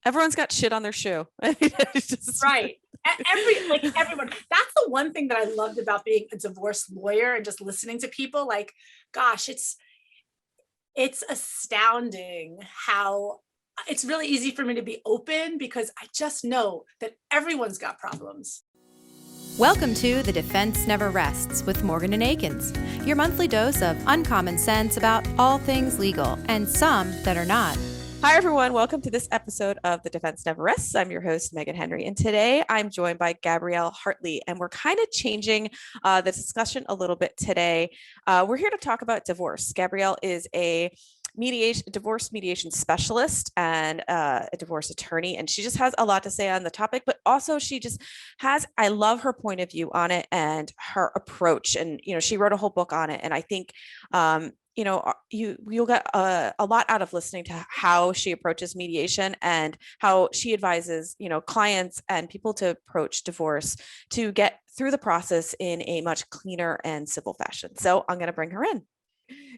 Everyone's got shit on their shoe. Right. Everyone. That's the one thing that I loved about being a divorce lawyer and just listening to people. Like, gosh, it's astounding how it's really easy for me to be open because I just know that everyone's got problems. Welcome to The Defense Never Rests with Morgan and Akins, your monthly dose of uncommon sense about all things legal and some that are not. Hi, everyone. Welcome to this episode of The Defense Never Rests. I'm your host, Megan Henry, and today I'm joined by Gabrielle Hartley, and we're kind of changing the discussion a little bit today. We're here to talk about divorce. Gabrielle is a divorce mediation specialist and a divorce attorney, and she just has a lot to say on the topic, but also I love her point of view on it and her approach. And, she wrote a whole book on it. And I think, you'll get a lot out of listening to how she approaches mediation and how she advises, clients and people to approach divorce to get through the process in a much cleaner and civil fashion. So I'm going to bring her in.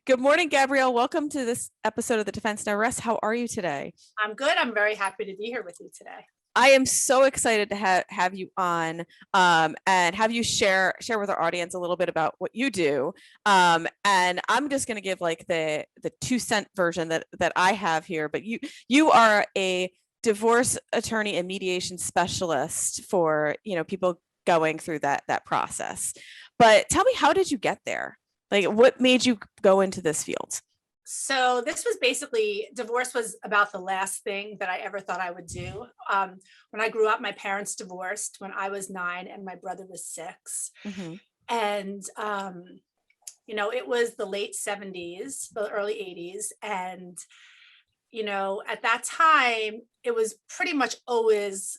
Good morning, Gabrielle. Welcome to this episode of The Defense Never Rests. How are you today? I'm good. I'm very happy to be here with you today. I am so excited to have you on and have you share with our audience a little bit about what you do. And I'm just going to give like the 2-cent version that I have here. But you are a divorce attorney and mediation specialist for people going through that process. But tell me, how did you get there? Like, what made you go into this field? So this was basically, divorce was about the last thing that I ever thought I would do. When I grew up, my parents divorced when I was 9 and my brother was 6. Mm-hmm. And, it was the late 70s, the early 80s. And, at that time, it was pretty much always,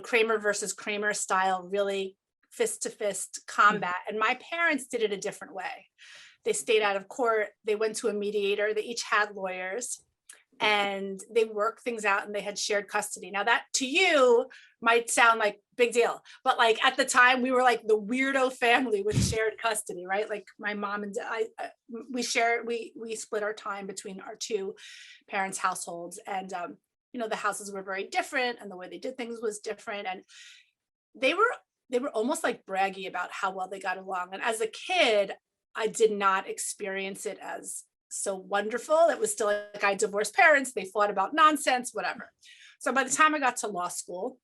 Kramer versus Kramer style, really fist to fist combat. And my parents did it a different way. They stayed out of court. They went to a mediator. They each had lawyers and they worked things out and they had shared custody. Now that to you might sound like big deal, but like at the time we were like the weirdo family with shared custody, right? Like my mom and I, we split our time between our two parents' households, and the houses were very different and the way they did things was different. And they were almost like braggy about how well they got along. And as a kid, I did not experience it as so wonderful. It was still like I divorced parents. They fought about nonsense, whatever. So by the time I got to law school,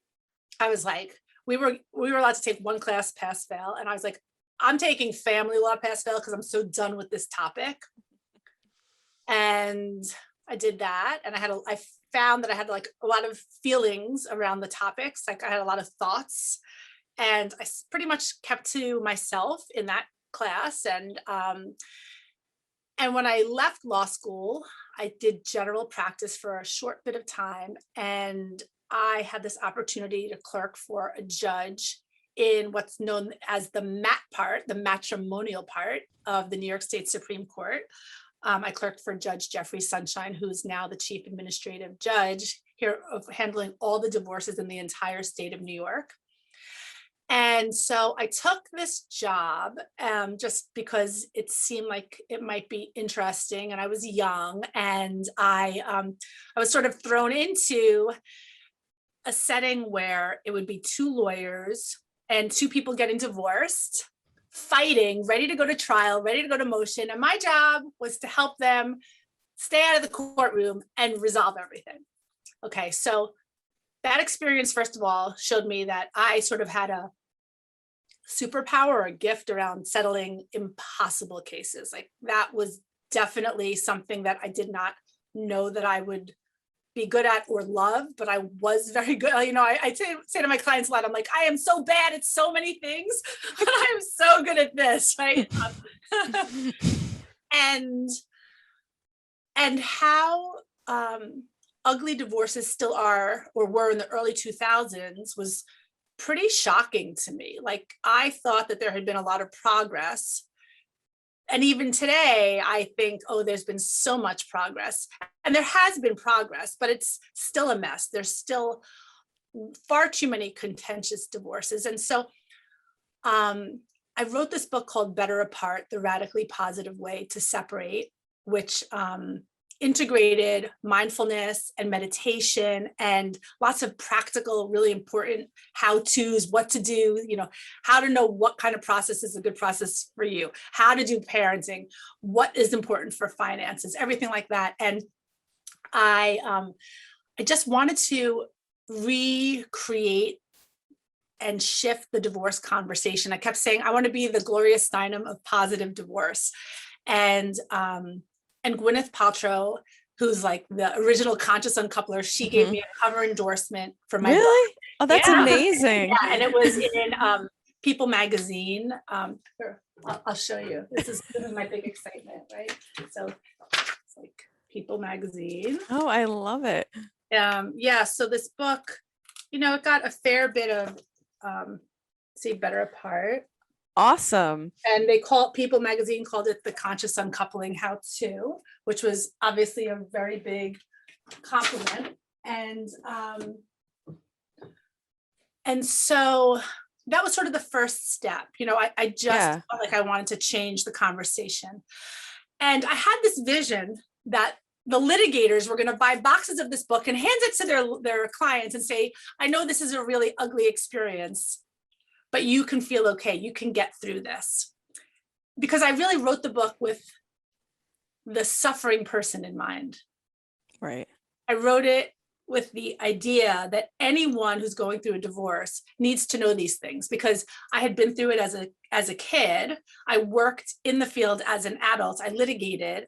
I was like, we were allowed to take one class pass fail. And I was like, I'm taking family law pass fail because I'm so done with this topic. And I did that. And I found that I had like a lot of feelings around the topics. Like I had a lot of thoughts. And I pretty much kept to myself in that class. And when I left law school, I did general practice for a short bit of time. And I had this opportunity to clerk for a judge in what's known as the MAT part, the matrimonial part of the New York State Supreme Court. I clerked for Judge Jeffrey Sunshine, who's now the chief administrative judge here of handling all the divorces in the entire state of New York. And so I took this job just because it seemed like it might be interesting, and I was young, and I was sort of thrown into a setting where it would be 2 lawyers and 2 people getting divorced, fighting, ready to go to trial, ready to go to motion. And my job was to help them stay out of the courtroom and resolve everything. Okay, so that experience, first of all, showed me that I sort of had a superpower or a gift around settling impossible cases. Like that was definitely something that I did not know that I would be good at or love, but I was very good. I say to my clients a lot, I'm like, I am so bad at so many things, but I am so good at this, right? And how ugly divorces still are or were in the early 2000s was pretty shocking to me. Like I thought that there had been a lot of progress. And even today, I think, there's been so much progress. And there has been progress, but it's still a mess. There's still far too many contentious divorces. And so I wrote this book called Better Apart, The Radically Positive Way to Separate, which integrated mindfulness and meditation and lots of practical, really important how-tos, what to do, how to know what kind of process is a good process for you, how to do parenting, what is important for finances, everything like that. And I just wanted to recreate and shift the divorce conversation. I kept saying, I want to be the Gloria Steinem of positive divorce. And Gwyneth Paltrow, who's like the original conscious uncoupler, she gave me a cover endorsement for my book. Really? Oh, that's amazing. Yeah, and it was in People magazine. Here, I'll show you. This is my big excitement, right? So it's like People magazine. Oh, I love it. Yeah, so this book, it got a fair bit of see Better Apart. Awesome. And People magazine called it the conscious uncoupling how-to, which was obviously a very big compliment. And so that was sort of the first step. I just felt like I wanted to change the conversation. And I had this vision that the litigators were going to buy boxes of this book and hand it to their clients and say, I know this is a really ugly experience, but you can feel okay. You can get through this. Because I really wrote the book with the suffering person in mind. Right. I wrote it with the idea that anyone who's going through a divorce needs to know these things, because I had been through it as a kid. I worked in the field as an adult. I litigated,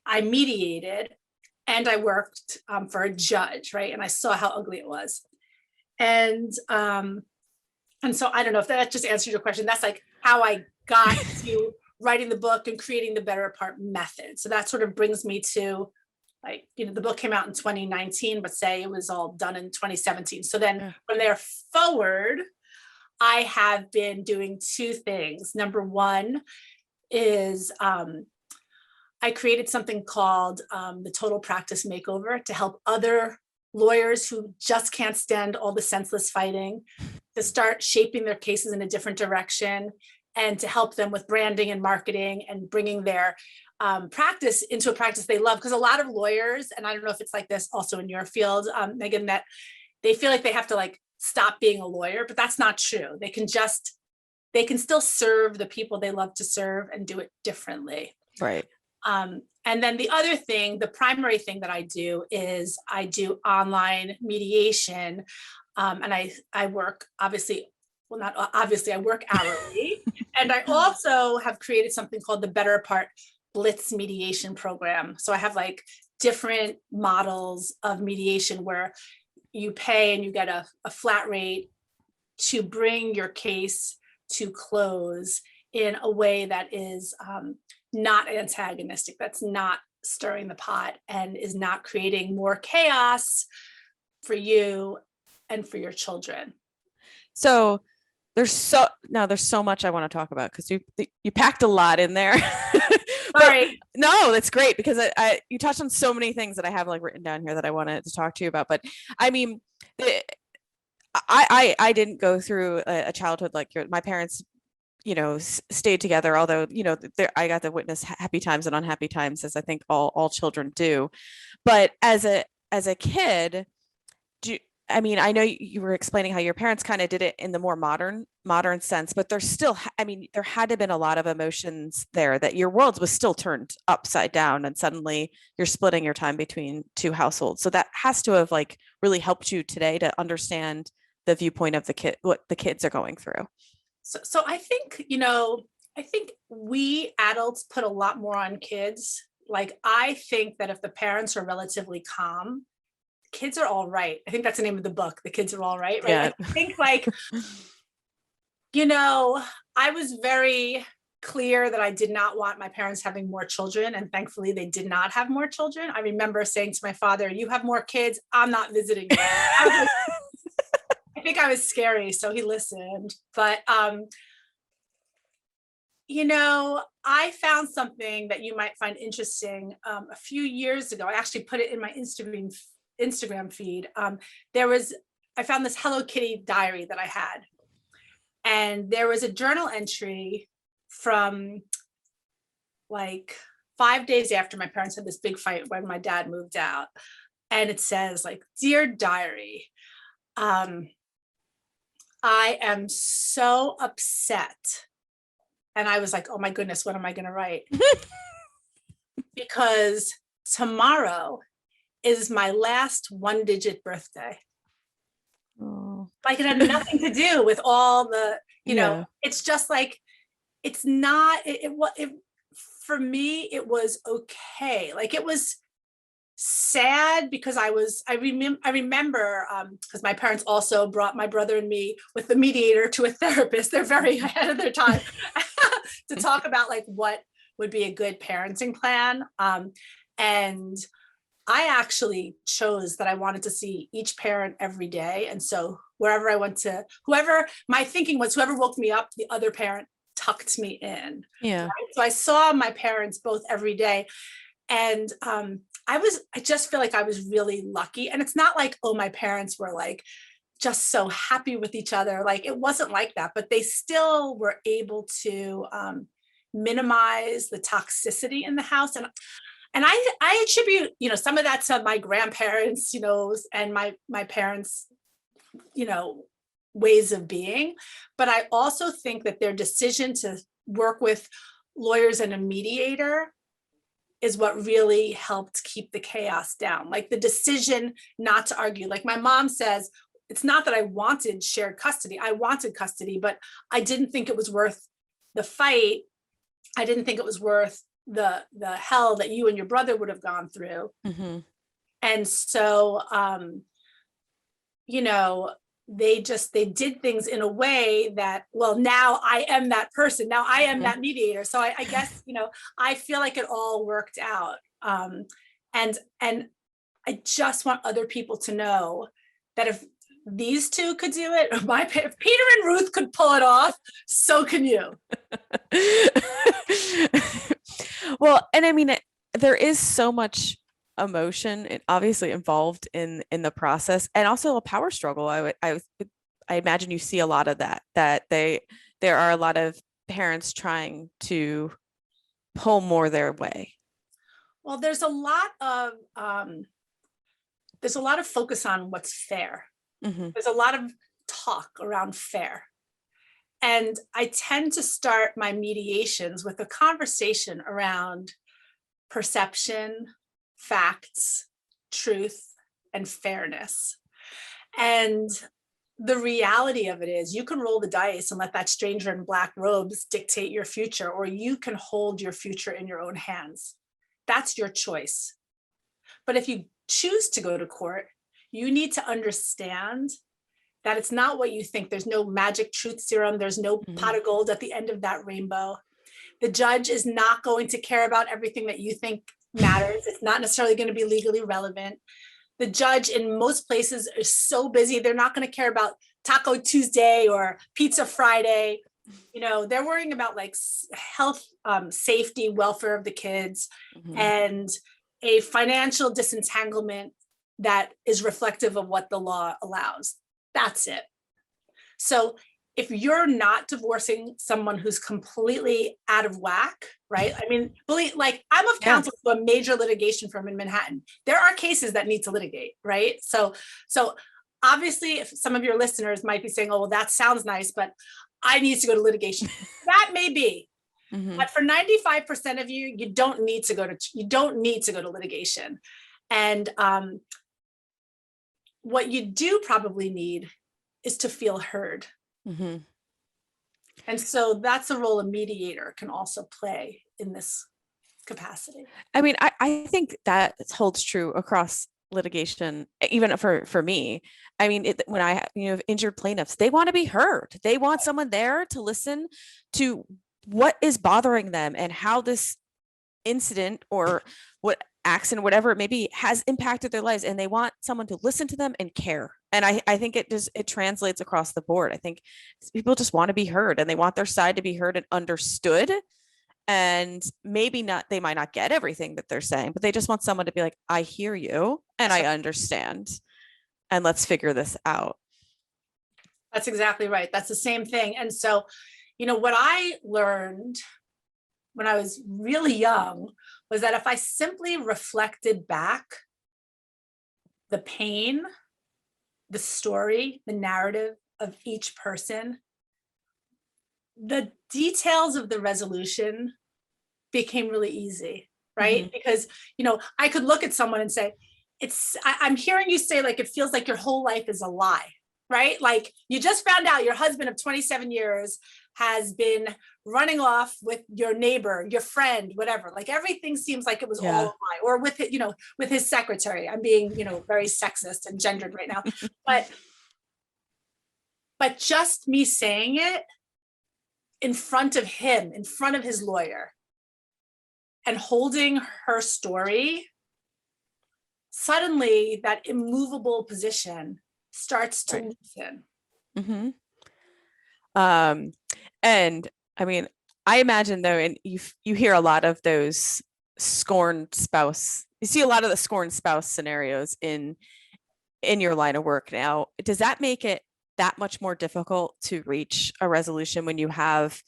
I mediated, and I worked for a judge, right? And I saw how ugly it was. And so I don't know if that just answered your question. That's like how I got to writing the book and creating the Better Apart method. So that sort of brings me to the book came out in 2019, but say it was all done in 2017. So then from there forward, I have been doing two things. Number one is I created something called the Total Practice Makeover to help other lawyers who just can't stand all the senseless fighting to start shaping their cases in a different direction, and to help them with branding and marketing and bringing their practice into a practice they love. Because a lot of lawyers, and I don't know if it's like this also in your field, Megan, that they feel like they have to stop being a lawyer, but that's not true. They can still serve the people they love to serve and do it differently. Right. And then the other thing, the primary thing that I do is I do online mediation. And I work I work hourly. And I also have created something called the Better Apart Blitz mediation program. So I have different models of mediation where you pay and you get a flat rate to bring your case to close in a way that is not antagonistic, that's not stirring the pot, and is not creating more chaos for you and for your children. So there's so much I want to talk about, because you packed a lot in there. Sorry. No, that's great, because you touched on so many things that I have written down here that I wanted to talk to you about. But I mean, I didn't go through a childhood like my parents, stayed together, although, I got to witness happy times and unhappy times, as I think all children do. But as a kid, I mean, I know you were explaining how your parents kind of did it in the more modern sense, but there's still, I mean, there had to have been a lot of emotions there, that your world was still turned upside down, and suddenly you're splitting your time between two households. So that has to have really helped you today to understand the viewpoint of what the kids are going through. So I think, we adults put a lot more on kids. I think that if the parents are relatively calm, kids are all right. I think that's the name of the book. The kids are all right. Right. Yeah. I think I was very clear that I did not want my parents having more children. And thankfully they did not have more children. I remember saying to my father, you have more kids, I'm not visiting you. I think I was scary. So he listened. But, I found something that you might find interesting. A few years ago, I actually put it in my Instagram feed. I found this Hello Kitty diary that I had, and there was a journal entry from 5 days after my parents had this big fight when my dad moved out. And it says like, "Dear diary, I am so upset." And I was like, oh my goodness, what am I going to write? Because tomorrow is my last 1-digit birthday. Oh. Like it had nothing to do with all the, you know, Yeah. it's just like, it's not, it for me, it was okay. Like it was sad because I remember because my parents also brought my brother and me with the mediator to a therapist. They're very ahead of their time to talk about like what would be a good parenting plan. And I actually chose that I wanted to see each parent every day. And so wherever I went to, whoever, my thinking was whoever woke me up, the other parent tucked me in. Yeah. Right? So I saw my parents both every day. And I just feel like I was really lucky. And it's not like, oh, my parents were like just so happy with each other. Like it wasn't like that, but they still were able to minimize the toxicity in the house. And I attribute, you know, some of that to my grandparents, you know, and my parents, you know, ways of being. But I also think that their decision to work with lawyers and a mediator is what really helped keep the chaos down. Like the decision not to argue. Like my mom says, it's not that I wanted shared custody. I wanted custody, but I didn't think it was worth the fight. I didn't think it was worth the hell that you and your brother would have gone through. Mm-hmm. And so, you know, they did things in a way that, well, now I am that person. Now I am that mediator. So I guess, you know, I feel like it all worked out. And I just want other people to know that if these two could do it, if Peter and Ruth could pull it off, so can you. Well, and I mean, there is so much emotion obviously involved in the process, and also a power struggle. I imagine you see a lot of that there are a lot of parents trying to pull more their way. Well, there's a lot of focus on what's fair. Mm-hmm. There's a lot of talk around fair. And I tend to start my mediations with a conversation around perception, facts, truth, and fairness. And the reality of it is you can roll the dice and let that stranger in black robes dictate your future, or you can hold your future in your own hands. That's your choice. But if you choose to go to court, you need to understand that it's not what you think. There's no magic truth serum. There's no pot of gold at the end of that rainbow. The judge is not going to care about everything that you think matters. It's not necessarily going to be legally relevant. The judge in most places is so busy, they're not going to care about Taco Tuesday or Pizza Friday. You know, they're worrying about like health, safety, welfare of the kids, and a financial disentanglement that is reflective of what the law allows. That's it. So if you're not divorcing someone who's completely out of whack, right? I mean, believe, like I'm of counsel to a major litigation firm in Manhattan. There are cases that need to litigate, right? So obviously if some of your listeners might be saying, oh, well, that sounds nice, but I need to go to litigation. That may be, but for 95% of you, you don't need to go to litigation. And what you do probably need is to feel heard. And so that's a role a mediator can also play in this capacity. I mean, I think that holds true across litigation, even for me. I mean, when I have injured plaintiffs, they want to be heard. They want someone there to listen to what is bothering them and how this incident or what accident, whatever it may be, has impacted their lives, and they want someone to listen to them and care. And I think it translates across the board. I think people just want to be heard, and they want their side to be heard and understood. And maybe they might not get everything that they're saying, but they just want someone to be like, I hear you and I understand, and let's figure this out. That's exactly right. That's the same thing. And so, what I learned when I was really young was that if I simply reflected back the pain, the story, the narrative of each person, the details of the resolution became really easy, right? Because, I could look at someone and say, I'm hearing you say, like, it feels like your whole life is a lie, right? Like, you just found out your husband of 27 years has been running off with your neighbor, your friend, whatever. Like, everything seems like it was all a lie, or with it, with his secretary. I'm being, very sexist and gendered right now, but just me saying it in front of him, in front of his lawyer, and holding her story, suddenly that immovable position starts to loosen. And I mean, I imagine though, and you hear a lot of those scorned spouse, you see a lot of the scorned spouse scenarios in your line of work now. Does that make it that much more difficult to reach a resolution when you have,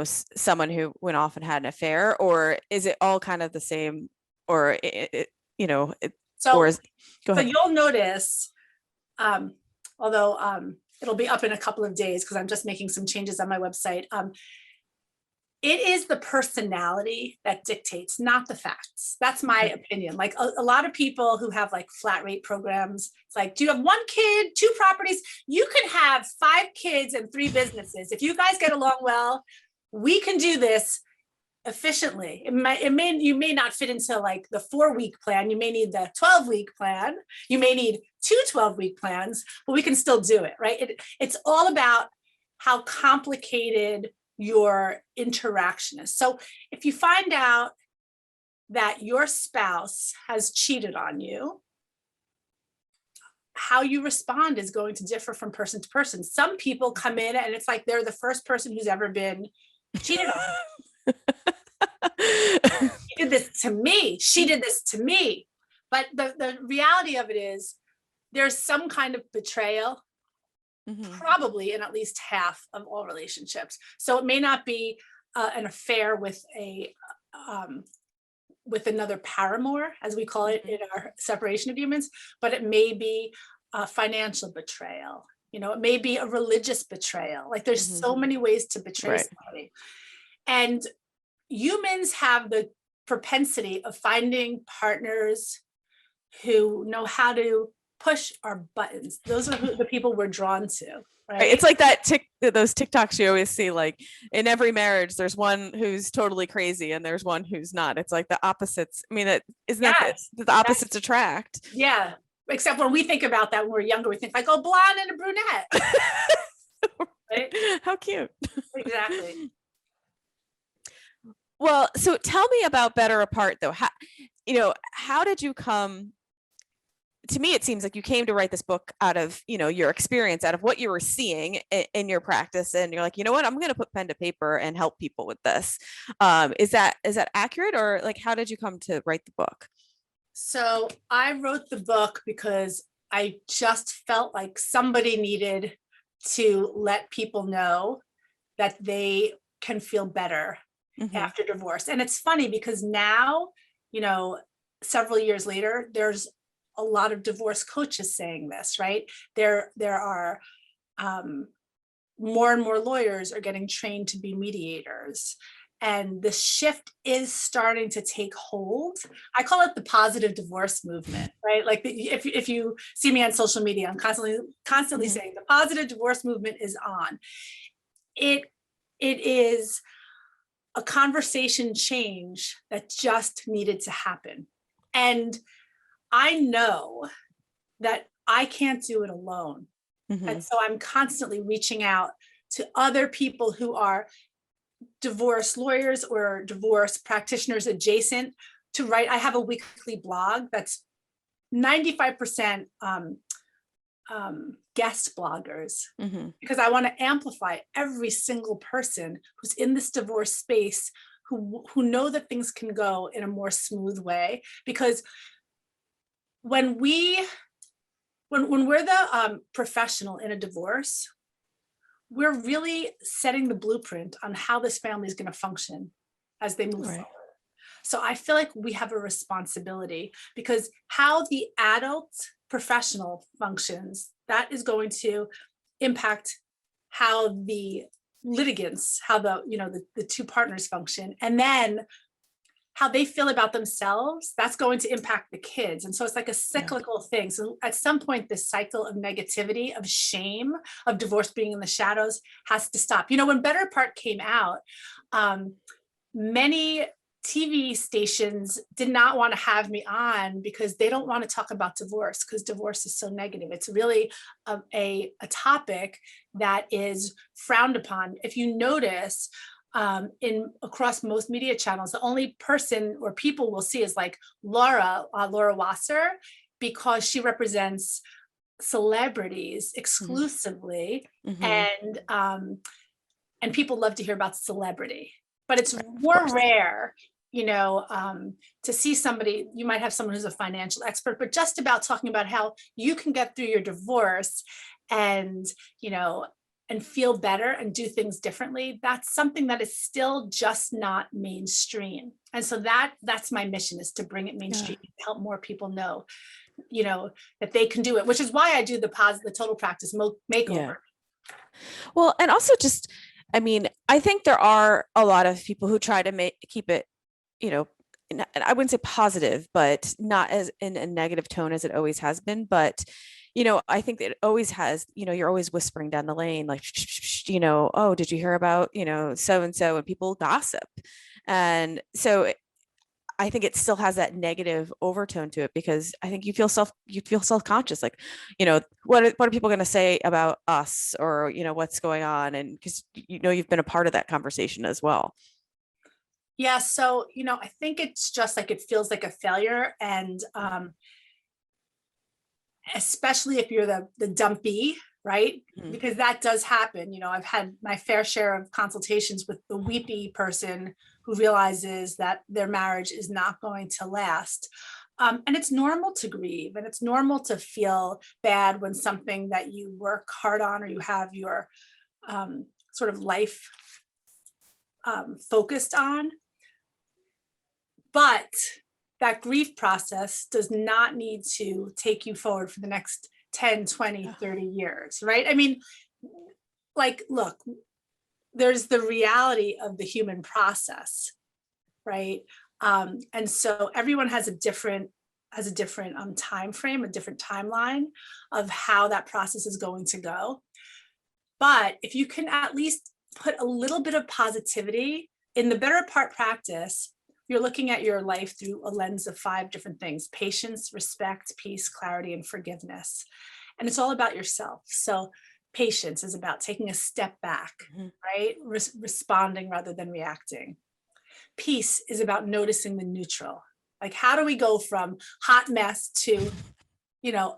someone who went off and had an affair, or is it all kind of the same, or go ahead. You'll notice, although it'll be up in a couple of days because I'm just making some changes on my website. It is the personality that dictates, not the facts. That's my opinion. Like a lot of people who have like flat rate programs, it's like, do you have 1 kid, 2 properties? You can have 5 kids and 3 businesses. If you guys get along well, we can do this efficiently. You may not fit into like the 4-week plan. You may need the 12-week plan. You may need 2 12-week plans, but we can still do it, right? It's all about how complicated your interaction is. So if you find out that your spouse has cheated on you, how you respond is going to differ from person to person. Some people come in and it's like they're the first person who's ever been cheated on. He did this to me. She did this to me. But the reality of it is there's some kind of betrayal, probably in at least half of all relationships. So it may not be an affair with with another paramour, as we call it in our separation agreements, but it may be a financial betrayal. It may be a religious betrayal. Like there's so many ways to betray somebody. And humans have the propensity of finding partners who know how to push our buttons. Those are the people we're drawn to. Right? It's like those TikToks you always see, like in every marriage, there's one who's totally crazy and there's one who's not. It's like the opposites. I mean, the opposites attract. Yeah. Except when we think about that when we're younger, we think like, oh, blonde and a brunette. Right? How cute. Exactly. Well, so tell me about Better Apart though. How did you come? To me, it seems like you came to write this book out of, your experience, out of what you were seeing in your practice. And you're like, you know what, I'm going to put pen to paper and help people with this. Is that accurate, or like, how did you come to write the book? So I wrote the book because I just felt like somebody needed to let people know that they can feel better after divorce. And it's funny because now, several years later, there's a lot of divorce coaches saying this, right? There are more and more lawyers are getting trained to be mediators. And the shift is starting to take hold. I call it the positive divorce movement, right? Like if you see me on social media, I'm constantly saying the positive divorce movement is on. It is a conversation change that just needed to happen. And I know that I can't do it alone. And so I'm constantly reaching out to other people who are divorce lawyers or divorce practitioners adjacent to write. I have a weekly blog that's 95% guest bloggers, because I want to amplify every single person who's in this divorce space who know that things can go in a more smooth way. Because when we're the professional in a divorce, we're really setting the blueprint on how this family is going to function as they move Right. forward. So I feel like we have a responsibility, because how the adult professional functions, that is going to impact how the litigants, how the two partners function, and then how they feel about themselves, that's going to impact the kids. And so it's like a cyclical thing. So at some point, this cycle of negativity, of shame, of divorce being in the shadows has to stop. When Better Part came out, many TV stations did not want to have me on because they don't want to talk about divorce, because divorce is so negative. It's really a topic that is frowned upon. If you notice, across most media channels, the only person or people we'll see is like Laura Wasser, because she represents celebrities exclusively, and people love to hear about celebrity, but it's more rare, to see somebody. You might have someone who's a financial expert, but just about talking about how you can get through your divorce and feel better and do things differently. That's something that is still just not mainstream. And so that's my mission, is to bring it mainstream, to help more people know, that they can do it, which is why I do the total practice makeover. Yeah. Well, and also just, I think there are a lot of people who try to keep it, I wouldn't say positive, but not as in a negative tone as it always has been. But, I think that it always has, you're always whispering down the lane, like, oh, did you hear about, so-and-so, and people gossip. And so I think it still has that negative overtone to it, because I think you feel self-conscious, like, what are people going to say about us, or, what's going on? And because, you've been a part of that conversation as well. Yeah. So, I think it's just like, it feels like a failure. And especially if you're the dumpy, right? Because that does happen. I've had my fair share of consultations with the weepy person who realizes that their marriage is not going to last. And it's normal to grieve, and it's normal to feel bad when something that you work hard on, or you have your sort of life focused on. But that grief process does not need to take you forward for the next 10, 20, 30 years, right? Look, there's the reality of the human process, right? And so everyone has a different time frame, a different timeline of how that process is going to go. But if you can at least put a little bit of positivity in the Better Part practice, you're looking at your life through a lens of 5 different things: patience, respect, peace, clarity, and forgiveness. And it's all about yourself. So patience is about taking a step back, right? Responding rather than reacting. Peace is about noticing the neutral. Like, how do we go from hot mess to,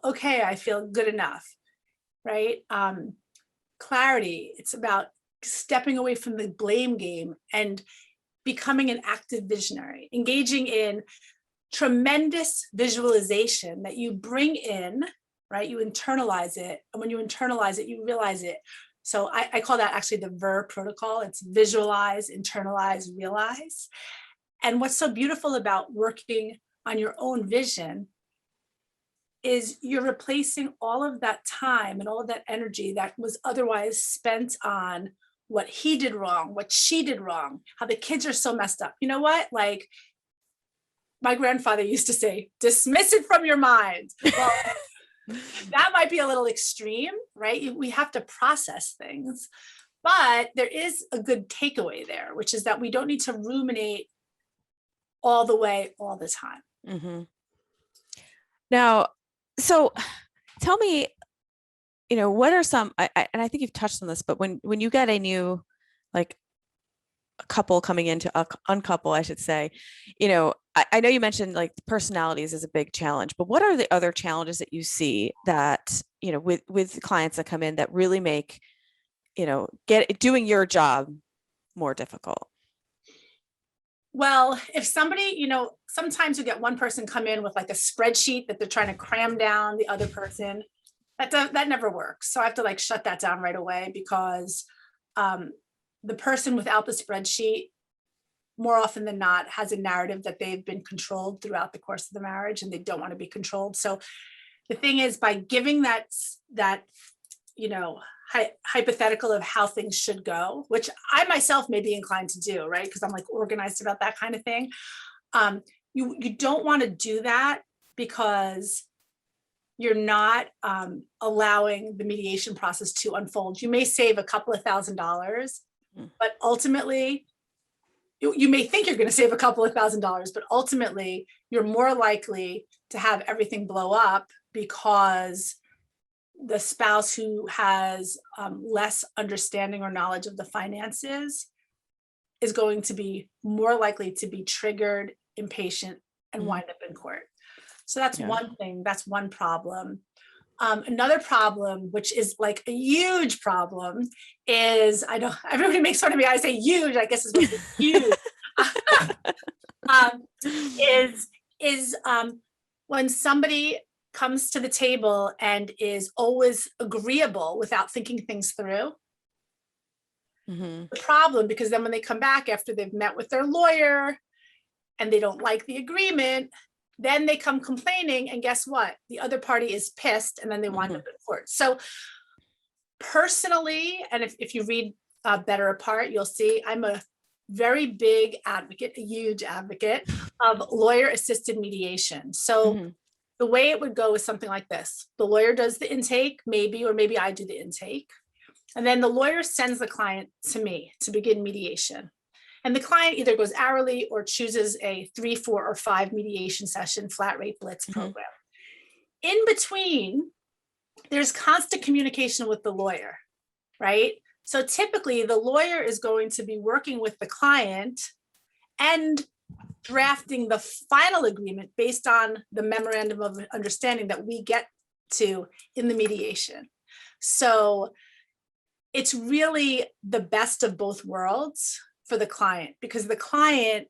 okay, I feel good enough, right? Clarity, it's about stepping away from the blame game and becoming an active visionary, engaging in tremendous visualization that you bring in, right? You internalize it. And when you internalize it, you realize it. So I call that actually the VER protocol. It's visualize, internalize, realize. And what's so beautiful about working on your own vision is you're replacing all of that time and all of that energy that was otherwise spent on what he did wrong, what she did wrong, how the kids are so messed up. You know what? Like, my grandfather used to say, dismiss it from your mind. Well, that might be a little extreme, right? We have to process things, but there is a good takeaway there, which is that we don't need to ruminate all the way, all the time. Now, so tell me, what are some, and I think you've touched on this, but when you get a new, like, a couple coming into uncouple, I should say, I know you mentioned like personalities is a big challenge, but what are the other challenges that you see that, with clients that come in that really make, doing your job more difficult? Well, if somebody, sometimes you get one person come in with like a spreadsheet that they're trying to cram down the other person. That never works. So I have to like shut that down right away, because the person without the spreadsheet more often than not has a narrative that they've been controlled throughout the course of the marriage and they don't want to be controlled. So the thing is, by giving that hypothetical of how things should go, which I myself may be inclined to do, right? Because I'm like organized about that kind of thing. You don't want to do that because you're not allowing the mediation process to unfold. You may save a couple of $1,000s, but ultimately, you may think you're going to save a couple of $1,000s, but ultimately you're more likely to have everything blow up because the spouse who has less understanding or knowledge of the finances is going to be more likely to be triggered, impatient, and wind up in court. So that's one thing, that's one problem. Another problem, which is like a huge problem, is I know everybody makes fun of me. I say huge, I guess is what it's huge. Is when somebody comes to the table and is always agreeable without thinking things through. The problem, because then when they come back after they've met with their lawyer and they don't like the agreement, then they come complaining, and guess what? The other party is pissed, and then they wind up in court. So personally, and if you read Better Apart, you'll see I'm a very big advocate, a huge advocate of lawyer-assisted mediation. So the way it would go is something like this. The lawyer does the intake, maybe, or maybe I do the intake. And then the lawyer sends the client to me to begin mediation. And the client either goes hourly or chooses a 3, 4, or 5 mediation session flat rate blitz program. In between, there's constant communication with the lawyer, right? So typically the lawyer is going to be working with the client and drafting the final agreement based on the memorandum of understanding that we get to in the mediation. So it's really the best of both worlds for the client, because the client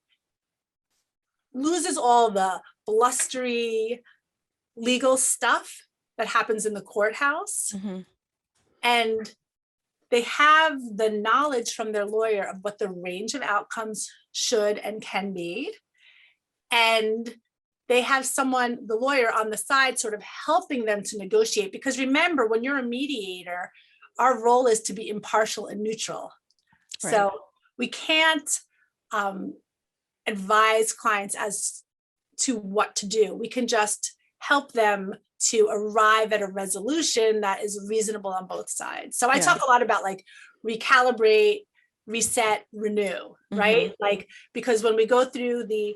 loses all the blustery legal stuff that happens in the courthouse. And they have the knowledge from their lawyer of what the range of outcomes should and can be. And they have someone, the lawyer on the side, sort of helping them to negotiate. Because remember, when you're a mediator, our role is to be impartial and neutral. Right. So we can't advise clients as to what to do. We can just help them to arrive at a resolution that is reasonable on both sides. So I talk a lot about like recalibrate, reset, renew, right? Like, because when we go through the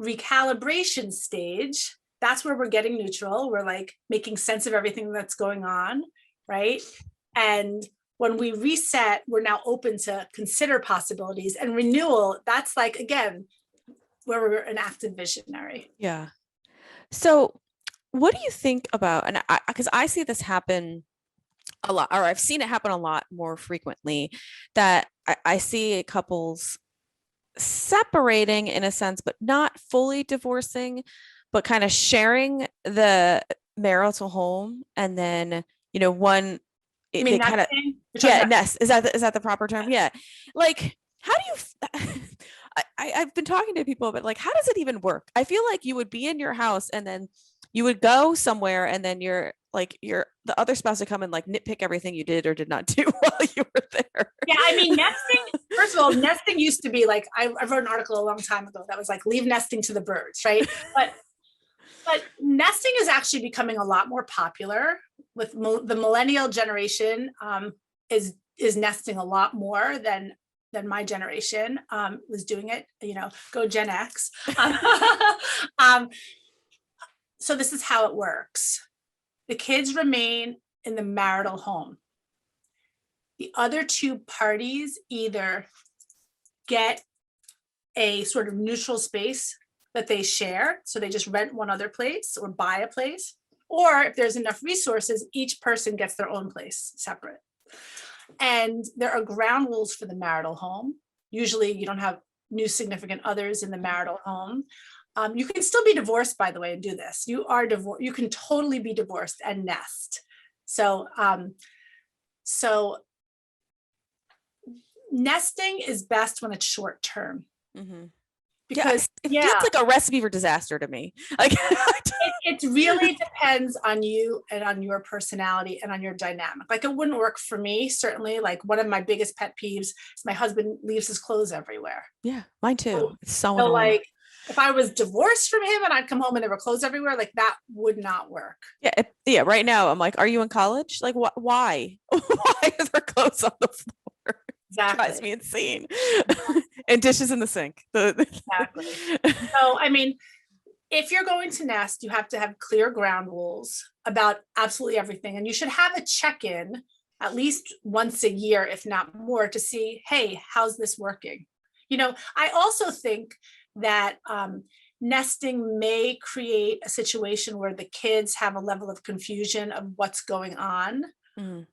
recalibration stage, that's where we're getting neutral. We're like making sense of everything that's going on, right? And when we reset, we're now open to consider possibilities. And renewal, that's like, again, where we're an active visionary. Yeah. So what do you think about, and because I see this happen a lot, or I've seen it happen a lot more frequently, that I see couples separating in a sense, but not fully divorcing, but kind of sharing the marital home. And then, one, You mean they kind of, nest. Is that the proper term? Yeah. Like, how do you, I've been talking to people, but like, how does it even work? I feel like you would be in your house and then you would go somewhere and then the other spouse would come and like nitpick everything you did or did not do while you were there. Yeah, I mean, nesting, first of all, nesting used to be like, I wrote an article a long time ago that was like, leave nesting to the birds, right? But nesting is actually becoming a lot more popular with the millennial generation is nesting a lot more than my generation was doing it, go Gen X. So this is how it works. The kids remain in the marital home. The other two parties either get a sort of neutral space that they share, so they just rent one other place or buy a place, or if there's enough resources, each person gets their own place separate. And there are ground rules for the marital home. Usually you don't have new significant others in the marital home. You can still be divorced, by the way, and do this. You can totally be divorced and nest. So nesting is best when it's short term Mhm. because It feels like a recipe for disaster to me. Like, it really depends on you and on your personality and on your dynamic. Like it wouldn't work for me, certainly. Like one of my biggest pet peeves is my husband leaves his clothes everywhere. yeah, mine too. It's so So annoying. like if I was divorced from him and I'd come home and there were clothes everywhere, like that would not work. Yeah, yeah. Right now, I'm like, are you in college? Like, why? Why is there clothes on the floor? Drives me insane. And dishes in the sink. Exactly. So, I mean, if you're going to nest, you have to have clear ground rules about absolutely everything. And you should have a check-in at least once a year, if not more, to see, hey, how's this working? You know, I also think that nesting may create a situation where the kids have a level of confusion of what's going on. Mhm.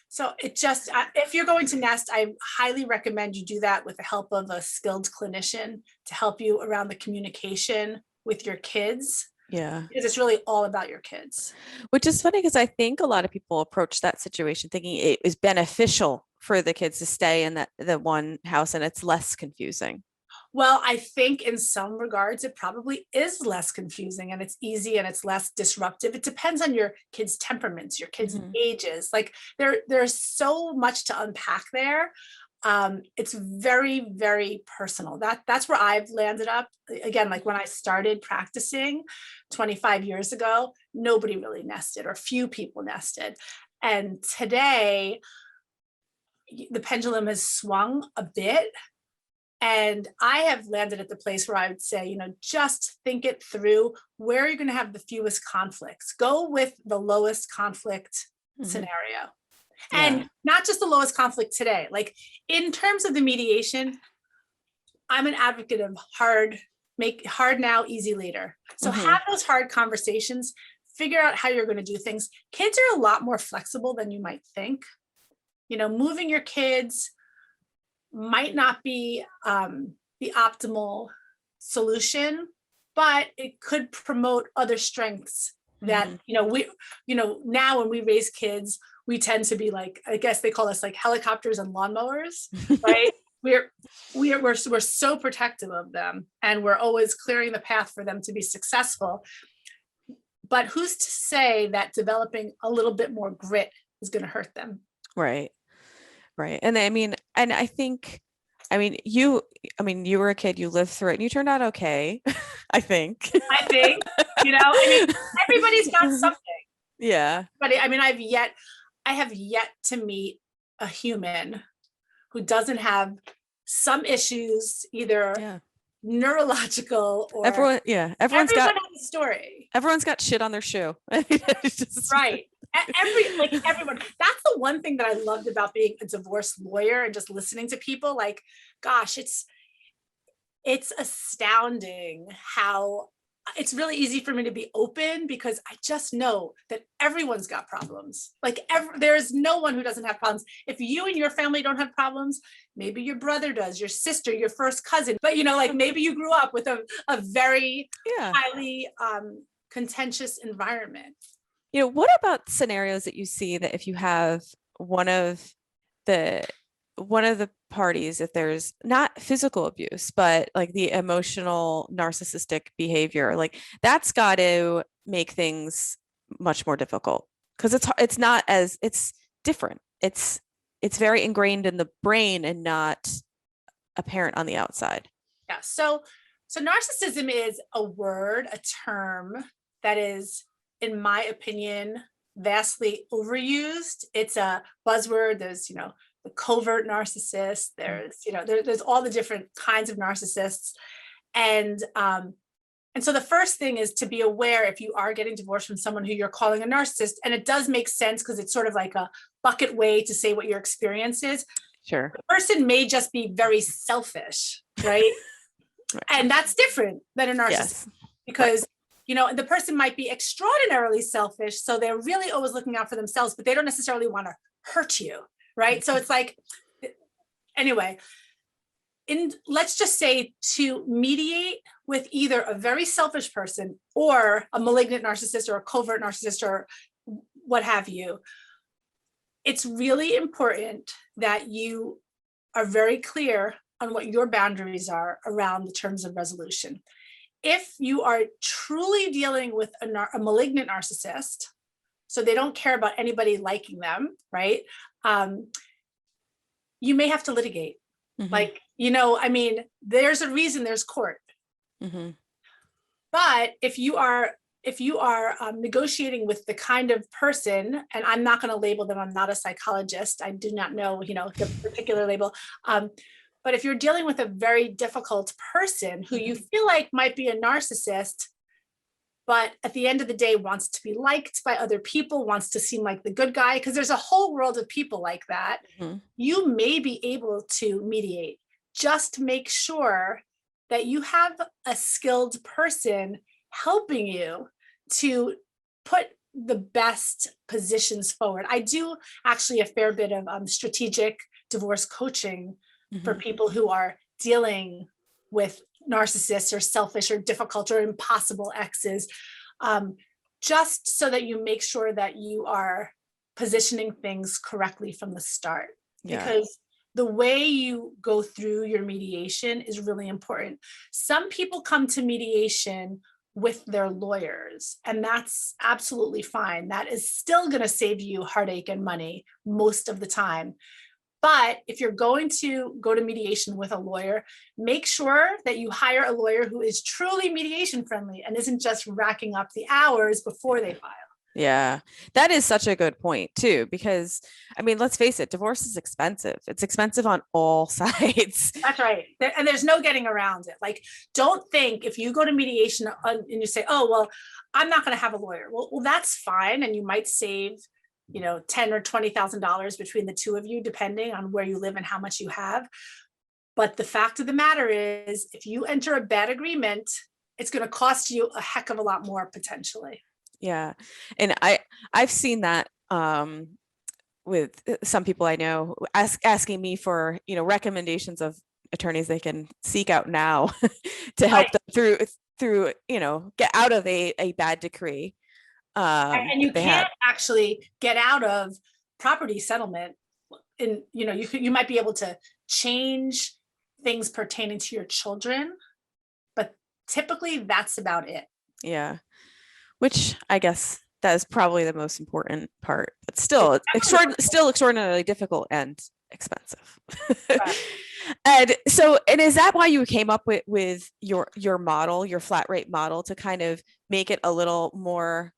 So it just, if you're going to nest, I highly recommend you do that with the help of a skilled clinician to help you around the communication with your kids, Yeah. because it's really all about your kids. Which is funny because I think a lot of people approach that situation thinking it is beneficial for the kids to stay in the one house and it's less confusing. Well, I think in some regards, it probably is less confusing and it's easy and it's less disruptive. It depends on your kids' temperaments, your kids' Mhm. ages. Like there's so much to unpack there. It's very, very personal. That's where I've landed up. Again, like when I started practicing 25 years ago, nobody really nested or few people nested. And today, the pendulum has swung a bit. And I have landed at the place where I would say, you know, just think it through. Where are you going to have the fewest conflicts? Go with the lowest conflict Mhm. scenario. Yeah. And not just the lowest conflict today. Like in terms of the mediation, I'm an advocate of make hard now, easy later. So Mhm. have those hard conversations, figure out how you're going to do things. Kids are a lot more flexible than you might think. You know, moving your kids might not be the optimal solution, but it could promote other strengths that, Mhm. now when we raise kids, we tend to be like, I guess they call us like helicopters and lawnmowers, right? We're so protective of them and we're always clearing the path for them to be successful. But who's to say that developing a little bit more grit is going to hurt them? Right. Right. And I mean, and I think, you were a kid, you lived through it and you turned out okay, I think. I think, everybody's got something. Yeah. But I mean, I have yet to meet a human who doesn't have some issues, either Yeah. neurological or Everyone everyone has a story. everyone's got shit on their shoe. It's just- Right. Everyone. That's the one thing that I loved about being a divorce lawyer and just listening to people. Like, gosh, it's astounding how it's really easy for me to be open because I just know that everyone's got problems. Like there's no one who doesn't have problems. If you and your family don't have problems, maybe your brother does, your sister, your first cousin, but like maybe you grew up with a very highly contentious environment. What about scenarios that you see that if you have one of the parties, if there's not physical abuse, but like the emotional narcissistic behavior, like that's got to make things much more difficult because it's different. It's very ingrained in the brain and not apparent on the outside. Yeah. So narcissism is a word, a term that is, in my opinion, vastly overused. It's a buzzword. There's, the covert narcissist. There's all the different kinds of narcissists. And so the first thing is to be aware if you are getting divorced from someone who you're calling a narcissist, and it does make sense because it's sort of like a bucket way to say what your experience is. Sure. The person may just be very selfish, right? Right. And that's different than a narcissist. Yes. Because the person might be extraordinarily selfish, so they're really always looking out for themselves, but they don't necessarily want to hurt you, right? So it's like, anyway, let's just say to mediate with either a very selfish person or a malignant narcissist or a covert narcissist or what have you, it's really important that you are very clear on what your boundaries are around the terms of resolution. If you are truly dealing with a malignant narcissist, so they don't care about anybody liking them, right? You may have to litigate. Mhm. Like, you know, I mean, there's a reason there's court. Mhm. But if you are negotiating with the kind of person, and I'm not going to label them, I'm not a psychologist, I do not know, you know, the particular label. But if you're dealing with a very difficult person who you feel like might be a narcissist, but at the end of the day wants to be liked by other people, wants to seem like the good guy, because there's a whole world of people like that, Mhm. you may be able to mediate. Just make sure that you have a skilled person helping you to put the best positions forward. I do actually a fair bit of strategic divorce coaching for Mhm. people who are dealing with narcissists or selfish or difficult or impossible exes, just so that you make sure that you are positioning things correctly from the start. Yeah. Because the way you go through your mediation is really important. Some people come to mediation with their lawyers, and that's absolutely fine. That is still going to save you heartache and money most of the time. But if you're going to go to mediation with a lawyer, make sure that you hire a lawyer who is truly mediation friendly and isn't just racking up the hours before they file. Yeah, that is such a good point too, because I mean, let's face it, divorce is expensive. It's expensive on all sides. That's right. And there's no getting around it. Like, don't think if you go to mediation and you say, oh, well, I'm not going to have a lawyer. Well, that's fine. And you might save, you know, $10,000 or $20,000 between the two of you, depending on where you live and how much you have. But the fact of the matter is, if you enter a bad agreement, it's going to cost you a heck of a lot more potentially. Yeah. And I've seen that with some people I know asking me for, you know, recommendations of attorneys they can seek out now to help them through, you know, get out of a bad decree. And you they can't have. actually get out of property settlement. And, you know, you might be able to change things pertaining to your children, but typically that's about it. Yeah. Which I guess that is probably the most important part, but still It's still extraordinarily difficult and expensive. Right. And is that why you came up with your model, your flat rate model, to kind of make it a little more,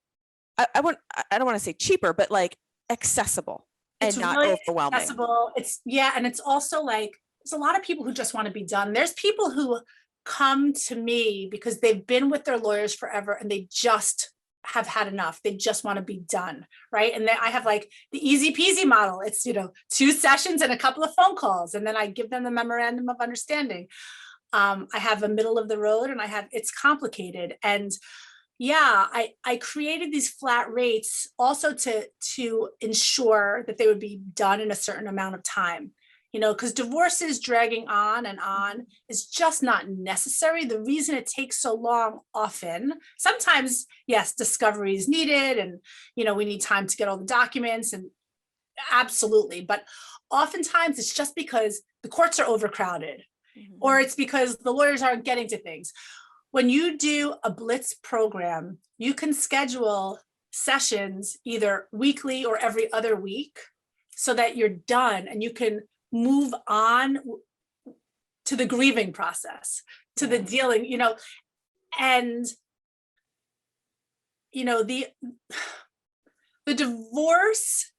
I don't want to say cheaper, but like accessible and It's not really overwhelming. accessible. And it's also like, there's a lot of people who just want to be done. There's people who come to me because they've been with their lawyers forever and they just have had enough. They just want to be done, right? And then I have like the easy peasy model. It's, you know, 2 sessions and a couple of phone calls, and then I give them the memorandum of understanding. I have a middle of the road, and it's complicated. And yeah, I created these flat rates also to ensure that they would be done in a certain amount of time. You know, because divorces dragging on and on is just not necessary. The reason it takes so long often, sometimes, yes, discovery is needed, and, you know, we need time to get all the documents, and absolutely. But oftentimes it's just because the courts are overcrowded, or it's because the lawyers aren't getting to things. When you do a Blitz program, you can schedule sessions either weekly or every other week so that you're done and you can move on to the grieving process, to the dealing, you know. And, you know, the divorce,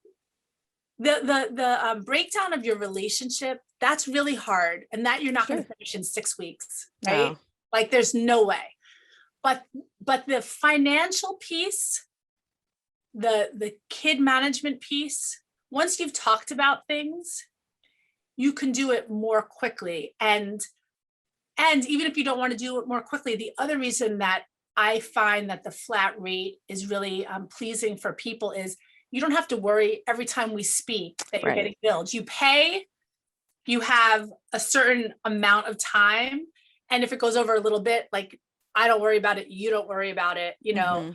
the breakdown of your relationship, that's really hard, and that you're not going to finish in 6 weeks, right? No. Like, there's no way. But the financial piece, the kid management piece, once you've talked about things, you can do it more quickly. And even if you don't want to do it more quickly, the other reason that I find that the flat rate is really pleasing for people is you don't have to worry every time we speak that you're getting billed. You pay, you have a certain amount of time. And if it goes over a little bit, like, I don't worry about it, you don't worry about it, you know.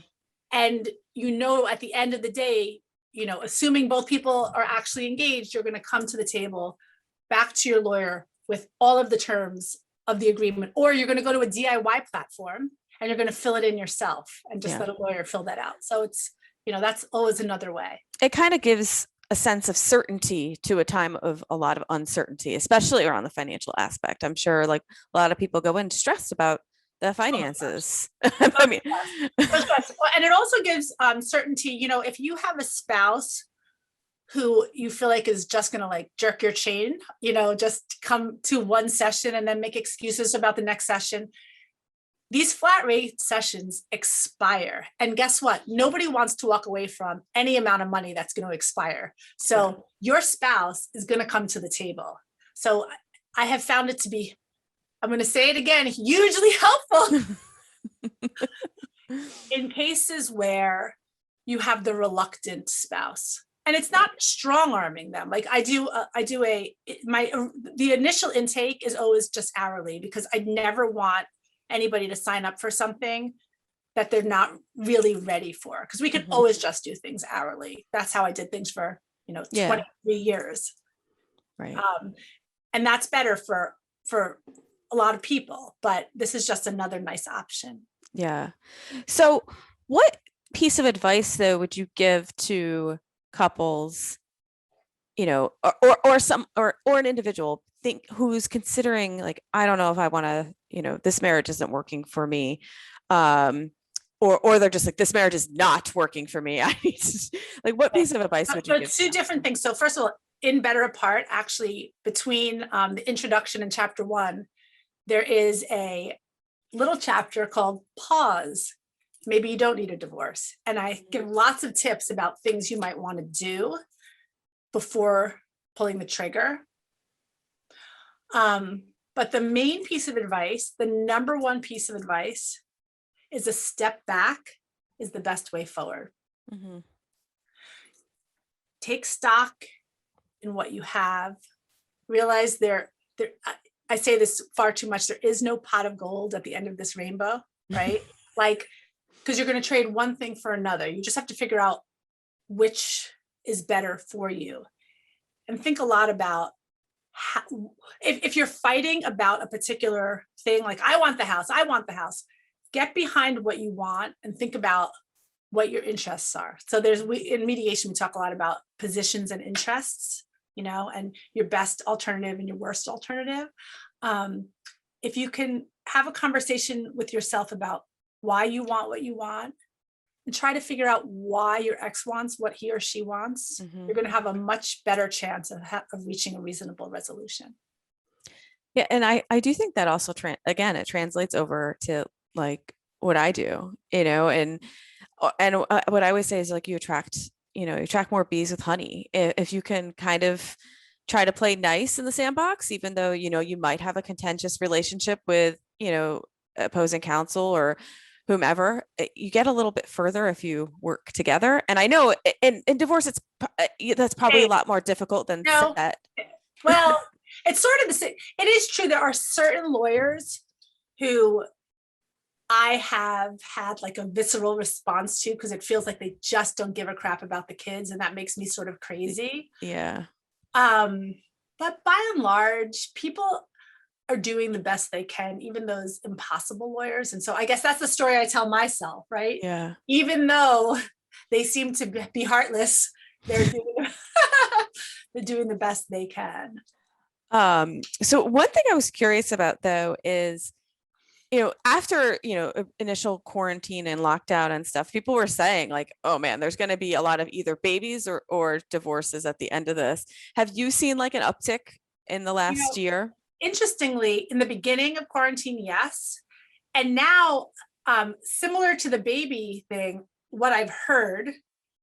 And, you know, at the end of the day, you know, assuming both people are actually engaged, you're going to come to the table back to your lawyer with all of the terms of the agreement, or you're going to go to a DIY platform and you're going to fill it in yourself and just let a lawyer fill that out. So it's, that's always another way. It kind of gives a sense of certainty to a time of a lot of uncertainty, especially around the financial aspect. I'm sure like a lot of people go in stressed about the finances. I mean, and it also gives certainty, if you have a spouse who you feel like is just going to like jerk your chain, just come to one session and then make excuses about the next session. These flat rate sessions expire. And guess what? Nobody wants to walk away from any amount of money that's going to expire. So your spouse is going to come to the table. So I have found it to be, I'm going to say it again, hugely helpful in cases where you have the reluctant spouse. And it's not strong arming them. Like the initial intake is always just hourly, because I never want anybody to sign up for something that they're not really ready for. Because we can always just do things hourly. That's how I did things for, 23 years. Right. And that's better for a lot of people, but this is just another nice option. Yeah. So what piece of advice though would you give to couples, or an individual who's considering like, I don't know if I want to, this marriage isn't working for me. Or they're just like, this marriage is not working for me. I need to, like, what piece of advice would you give? Two different things. So first of all, in Better Apart, actually between the introduction and chapter 1, there is a little chapter called Pause. Maybe you don't need a divorce. And I give lots of tips about things you might want to do before pulling the trigger. But the main piece of advice, the number one piece of advice, is a step back is the best way forward. Mm-hmm. Take stock in what you have. Realize I say this far too much, there is no pot of gold at the end of this rainbow, right? Like, because you're going to trade one thing for another. You just have to figure out which is better for you. And think a lot about if you're fighting about a particular thing, like I want the house, get behind what you want and think about what your interests are. So in mediation, we talk a lot about positions and interests, and your best alternative and your worst alternative. If you can have a conversation with yourself about why you want what you want, and try to figure out why your ex wants what he or she wants, you're going to have a much better chance of reaching a reasonable resolution. Yeah. And I do think that also, it translates over to like what I do, and what I always say is like, you attract more bees with honey. If you can kind of try to play nice in the sandbox, even though, you might have a contentious relationship with, opposing counsel or whomever, you get a little bit further if you work together. And I know in divorce, that's probably a lot more difficult than that. Well, it's sort of the same. It is true. There are certain lawyers who I have had like a visceral response to, because it feels like they just don't give a crap about the kids. And that makes me sort of crazy. Yeah. But by and large, people are doing the best they can, even those impossible lawyers. And so I guess that's the story I tell myself, right? Yeah. Even though they seem to be heartless, they're doing the best they can. So one thing I was curious about though is, after, initial quarantine and lockdown and stuff, people were saying like, oh man, there's going to be a lot of either babies or divorces at the end of this. Have you seen like an uptick in the last year? Interestingly, in the beginning of quarantine, yes. And now, similar to the baby thing, what I've heard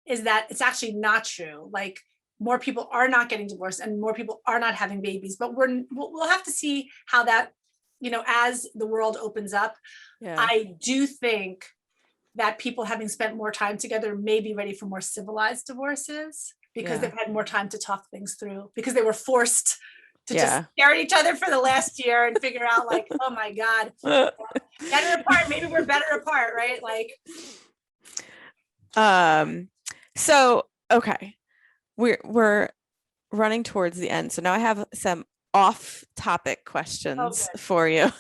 is that it's actually not true. Like, more people are not getting divorced and more people are not having babies, but we'll have to see how that, as the world opens up. Yeah. I do think that people having spent more time together may be ready for more civilized divorces, because they've had more time to talk things through, because they were forced to just stare at each other for the last year and figure out like, oh my God, better apart. Maybe we're better apart, right? Like, so, okay. We're running towards the end. So now I have some off topic Oh, questions good. for you.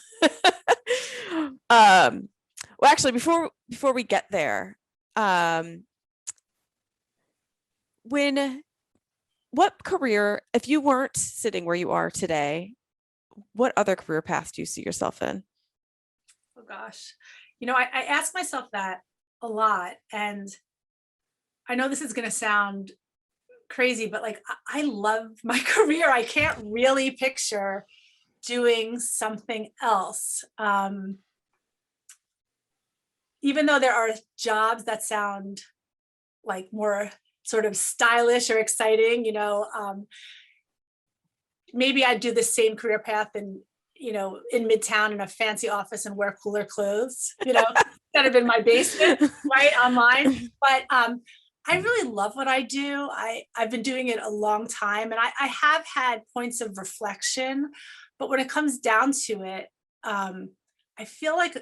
Well, actually, before we get there, what career, if you weren't sitting where you are today, what other career path do you see yourself in? Oh gosh. I ask myself that a lot. And I know this is going to sound crazy, but like I love my career. I can't really picture doing something else. Even though there are jobs that sound like more sort of stylish or exciting, maybe I'd do the same career path in Midtown in a fancy office and wear cooler clothes, instead of in my basement, right, online. But I really love what I do. I've been doing it a long time, and I have had points of reflection, but when it comes down to it, I feel like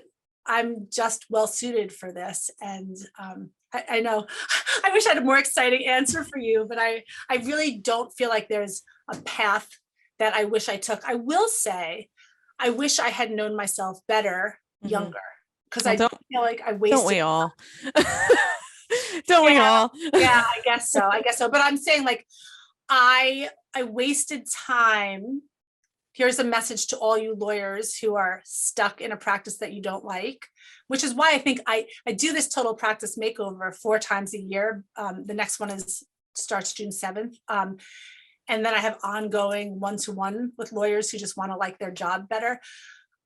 I'm just well suited for this. And I know I wish I had a more exciting answer for you, but I really don't feel like there's a path that I wish I took. I will say, I wish I had known myself better younger, because Well, I feel like I wasted. Don't we all? Don't we all? Yeah, I guess so. But I'm saying, like, I wasted time. Here's a message to all you lawyers who are stuck in a practice that you don't like, which is why I think I do this total practice makeover 4 times a year. The next one starts June 7th. And then I have ongoing one-to-one with lawyers who just want to like their job better.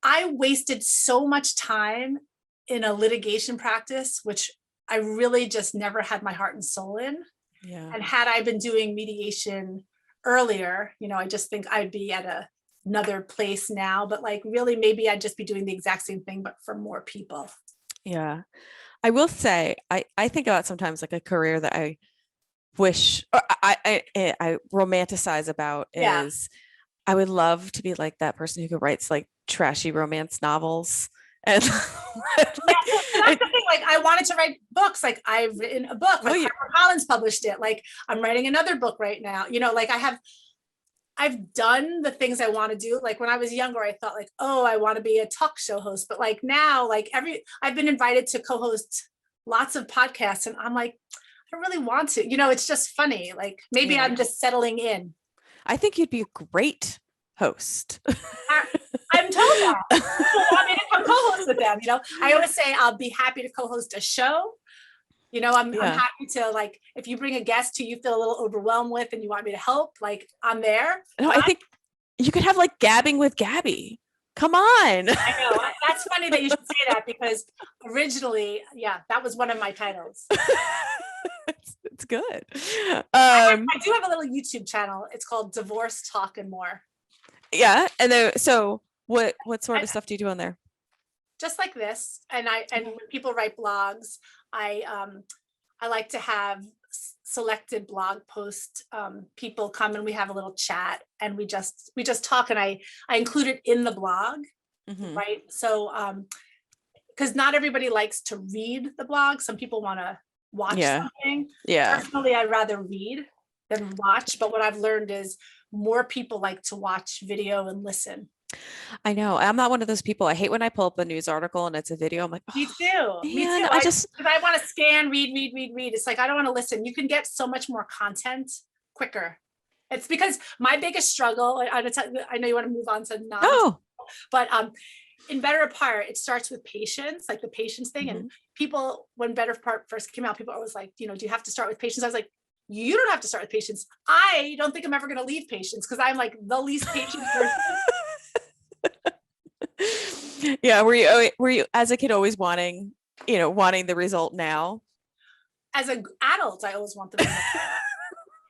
I wasted so much time in a litigation practice, which I really just never had my heart and soul in. Yeah. And had I been doing mediation earlier, I just think I'd be at another place now. But like, really, maybe I'd just be doing the exact same thing, but for more people. Yeah. I will say, I think about sometimes like a career that I wish, or I romanticize about is I would love to be like that person who writes like trashy romance novels. And that's the thing. Like, I wanted to write books. Like, I've written a book. Like, HarperCollins published it. Like, I'm writing another book right now. Like I've done the things I want to do. Like, when I was younger, I thought like, oh, I want to be a talk show host. But like now, like I've been invited to co-host lots of podcasts, and I'm like, I don't really want to. It's just funny. Like, maybe I'm just settling in. I think you'd be a great host. I'm told that. People want me to come co-host with them. I always say I'll be happy to co-host a show. I'm happy to, like, if you bring a guest who you feel a little overwhelmed with and you want me to help, like, I'm there. No, I think you could have like Gabbing with Gabby. Come on. I know. That's funny that you should say that, because originally, that was one of my titles. It's good. I do have a little YouTube channel. It's called Divorce Talk and More. Yeah. And then, so what sort of stuff do you do on there? Just like this. And when people write blogs, I like to have selected blog post people come and we have a little chat, and we just talk, and I include it in the blog. Mm-hmm. Right. So because not everybody likes to read the blog. Some people want to watch something. Yeah. Personally, I'd rather read than watch. But what I've learned is more people like to watch video and listen. I know. I'm not one of those people. I hate when I pull up a news article and it's a video. I'm like, me too. Me too. Because I want to scan, read. It's like, I don't want to listen. You can get so much more content quicker. It's because my biggest struggle, I know you want to move on to but in Better Apart, it starts with patience, like the patience thing. Mm-hmm. And people, when Better Apart first came out, people are always like, do you have to start with patience? I was like, you don't have to start with patience. I don't think I'm ever going to leave patience, because I'm like the least patient person. Yeah. Were you as a kid always wanting the result now? As an adult, I always want the result.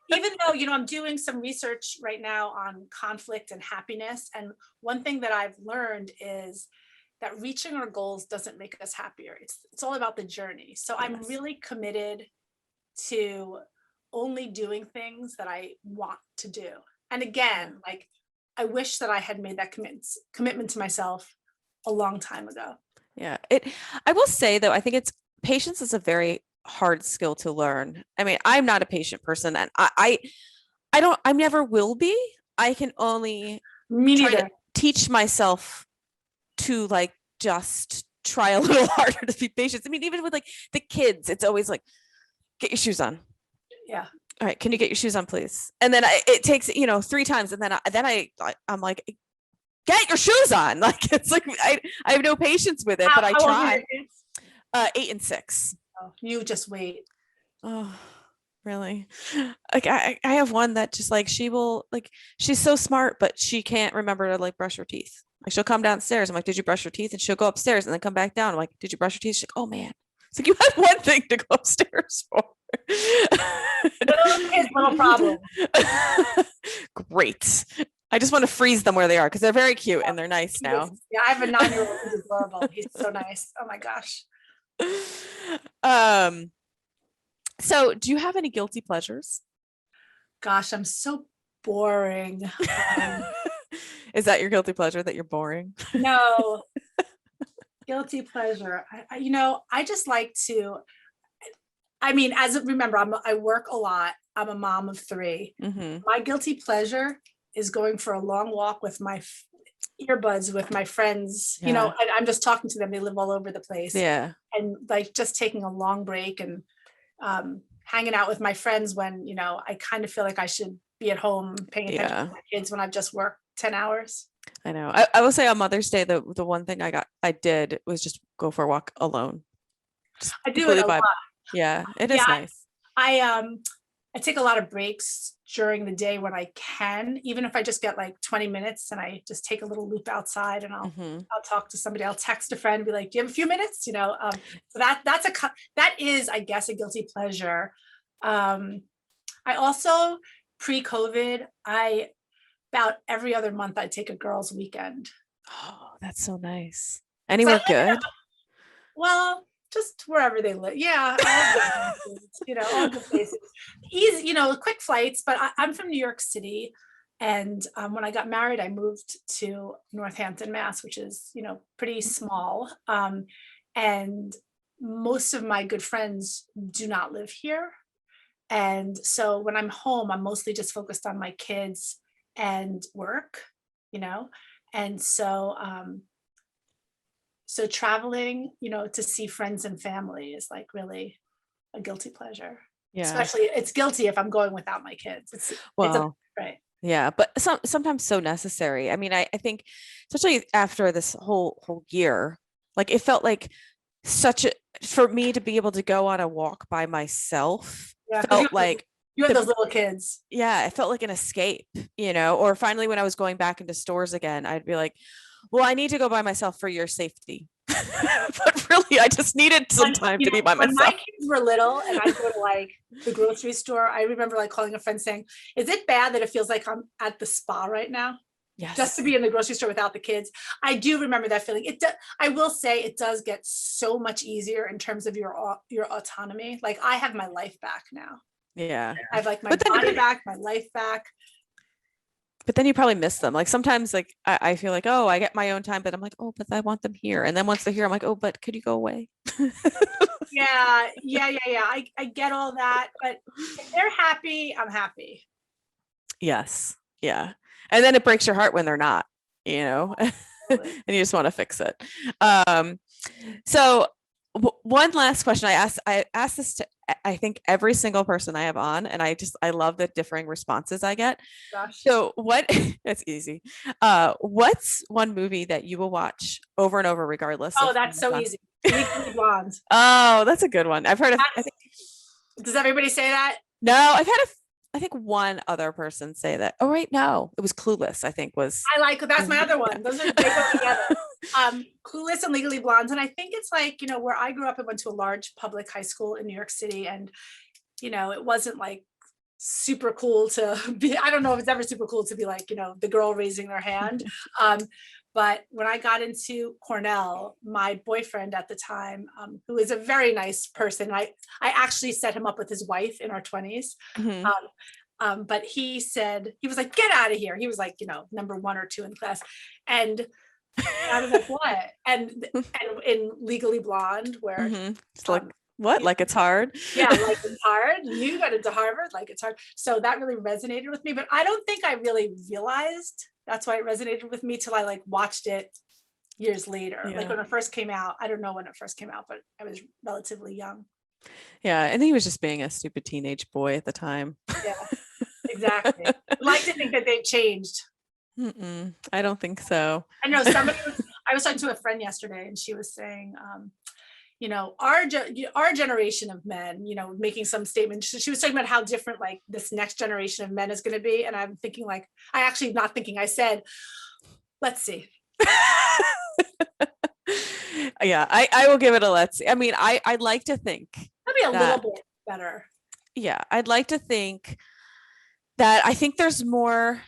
Even though, I'm doing some research right now on conflict and happiness. And one thing that I've learned is that reaching our goals doesn't make us happier. It's all about the journey. So yes. I'm really committed to only doing things that I want to do. And again, like, I wish that I had made that commitment to myself a long time ago. Yeah. I will say though, I think patience is a very hard skill to learn. I mean, I'm not a patient person, and I never will be. I can only Me trying to neither. teach myself to like just try a little harder to be patient. I mean, even with like the kids, it's always like, get your shoes on. Yeah. All right, can you get your shoes on, please? And then it takes, 3 times, and I'm like, get your shoes on. Like it's like I have no patience with it, but I How old are try. your kids? 8 and 6. Oh, you just wait. Oh, really? Like I have one that just like she's so smart, but she can't remember to like brush her teeth. Like she'll come downstairs. I'm like, did you brush your teeth? And she'll go upstairs and then come back down. I'm like, did you brush your teeth? She's like, oh man. It's like you had one thing to go upstairs for. Little kids, little problem. Great. I just want to freeze them where they are because they're very cute and they're nice now. Yeah, I have a 9-year-old who's adorable. He's so nice. Oh my gosh. So do you have any guilty pleasures? Gosh, I'm so boring. Is that your guilty pleasure, that you're boring? No, guilty pleasure. I just like to, remember, I work a lot. I'm a mom of 3. Mm-hmm. My guilty pleasure is going for a long walk with my earbuds with my friends, and I'm just talking to them. They live all over the place. Yeah. And like just taking a long break and hanging out with my friends when, I kind of feel like I should be at home paying attention to my kids when I've just worked 10 hours. I know. I will say on Mother's Day, the one thing I did was just go for a walk alone. Just I do it a lot. Yeah, it is nice. I take a lot of breaks during the day when I can, even if I just get like 20 minutes and I just take a little loop outside and I'll talk to somebody. I'll text a friend and be like, do you have a few minutes? So that is, I guess, a guilty pleasure. I also, pre-COVID, about every other month I'd take a girls' weekend. Oh, that's so nice. Anywhere good? Well, just wherever they live. Yeah. All the places. Easy, quick flights, but I'm from New York City. And when I got married, I moved to Northampton, Mass, which is, pretty small. And most of my good friends do not live here. And so when I'm home, I'm mostly just focused on my kids and work, and so traveling, to see friends and family is like really a guilty pleasure. Yeah. Especially it's guilty if I'm going without my kids. Right. Yeah, but sometimes so necessary. I mean, I think especially after this whole year, like it felt like for me to be able to go on a walk by myself felt like you had those little kids. Yeah, it felt like an escape, or finally when I was going back into stores again, I'd be like, well, I need to go by myself for your safety. But really, I just needed some time to be by myself. When my kids were little and I go to like the grocery store, I remember like calling a friend saying, is it bad that it feels like I'm at the spa right now? Yes. Just to be in the grocery store without the kids. I do remember that feeling. I will say it does get so much easier in terms of your autonomy. Like I have my life back now. Yeah. I have like my body back, my life back. But then you probably miss them. Like sometimes like I feel like, oh, I get my own time, but I'm like, oh, but I want them here. And then once they're here, I'm like, oh, but could you go away? Yeah. I get all that, but if they're happy, I'm happy. Yes. Yeah. And then it breaks your heart when they're not, and you just want to fix it. So one last question I asked this to, I think, every single person I have on, and I love the differing responses I get. Gosh. So that's easy. What's one movie that you will watch over and over regardless? Oh, that's so easy. Legally Blonde. Oh, that's a good one. I've heard of. Does everybody say that? No, I've had I think one other person say that. Oh, right. No, it was Clueless, I think that's my other one. Those are, they go together. Clueless and Legally Blonde. And I think it's like, where I grew up, I went to a large public high school in New York City. And, it wasn't like super cool to be, I don't know if it's ever super cool to be like, the girl raising their hand. But when I got into Cornell, my boyfriend at the time, who is a very nice person, I actually set him up with his wife in our 20s. Mm-hmm. But he was like, get out of here. He was like, number 1 or 2 in class. And I was like, what? And in Legally Blonde, where it's like, what? Like it's hard? Yeah, like it's hard. You got into Harvard, like it's hard. So that really resonated with me. But I don't think I really realized That's why it resonated with me till I like watched it years later. Yeah. Like when it first came out, I don't know when it first came out, but I was relatively young. Yeah. I think he was just being a stupid teenage boy at the time. Yeah, exactly. I'd like to think that they've changed. I don't think so. I know I was talking to a friend yesterday and she was saying, you know, our generation of men, you know, making some statement. She was talking about how different like this next generation of men is going to be. And I'm thinking like, I said, let's see. Yeah, I will give it a let's see. I mean, I'd like to think Maybe a little bit better. Yeah, I'd like to think that I think there's more,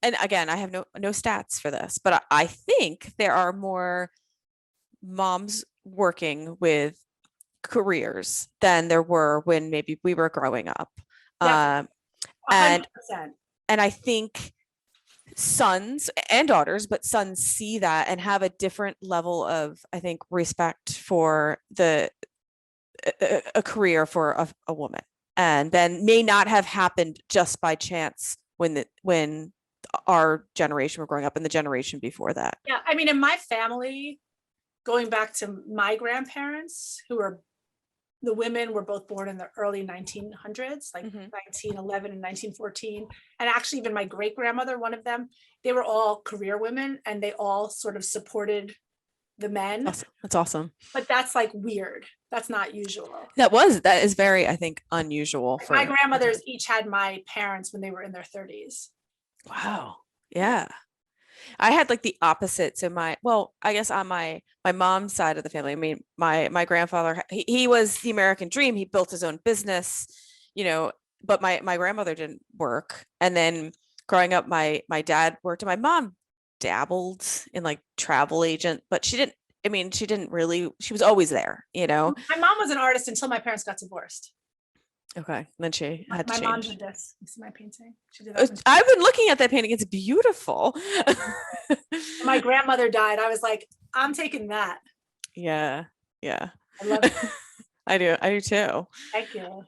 and again, I have no stats for this, but I think there are more moms working with careers than there were when maybe we were growing up. Yeah, And 100%. I think sons and daughters, but sons see that and have a different level of, I think, respect for a career for a woman, and then may not have happened just by chance when our generation were growing up and the generation before that. Yeah, I mean, in my family, going back to my grandparents, the women were both born in the early 1900s, like 1911 and 1914. And actually, even my great grandmother, one of them, they were all career women and they all sort of supported the men. That's awesome. But that's like weird. That's not usual. That is very, I think, unusual. For my grandmothers each had my parents when they were in their 30s. Wow. Yeah. I had like the opposite. So I guess on my mom's side of the family, I mean, my grandfather, he was the American dream. He built his own business, you know, but my grandmother didn't work. And then growing up, my dad worked and my mom dabbled in like travel agent, but she was always there, you know. My mom was an artist until my parents got divorced. Okay. Then she had to change. My mom did this. You see my painting? She did that. I've been looking at that painting. It's beautiful. My grandmother died. I was like, I'm taking that. Yeah. Yeah. I love it. I do too. Thank you.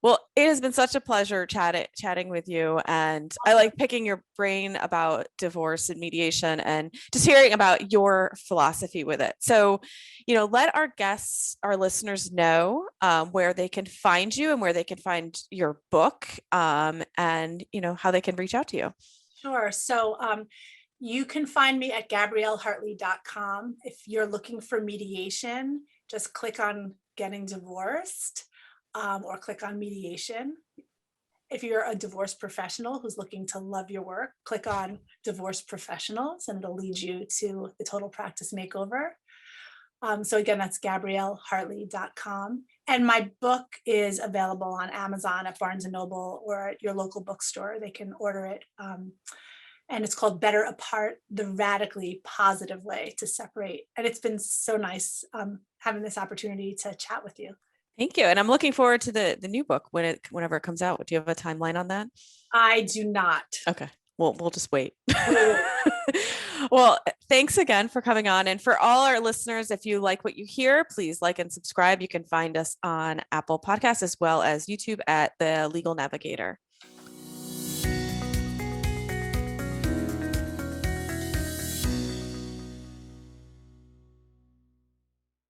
Well, it has been such a pleasure chatting with you, and I like picking your brain about divorce and mediation and just hearing about your philosophy with it. So, you know, let our guests, our listeners know where they can find you and where they can find your book, and, you know, how they can reach out to you. Sure. So you can find me at GabrielleHartley.com. If you're looking for mediation, just click on Getting Divorced. Or click on mediation. If you're a divorce professional who's looking to love your work, click on divorce professionals and it'll lead you to the Total Practice Makeover. So again, that's GabrielleHartley.com. And my book is available on Amazon, at Barnes & Noble, or at your local bookstore. They can order it. And it's called Better Apart, the Radically Positive Way to Separate. And it's been so nice having this opportunity to chat with you. Thank you. And I'm looking forward to the new book whenever it comes out. Do you have a timeline on that? I do not. Okay. Well, we'll just wait. Well, thanks again for coming on. And for all our listeners, if you like what you hear, please like and subscribe. You can find us on Apple Podcasts as well as YouTube at The Legal Navigator.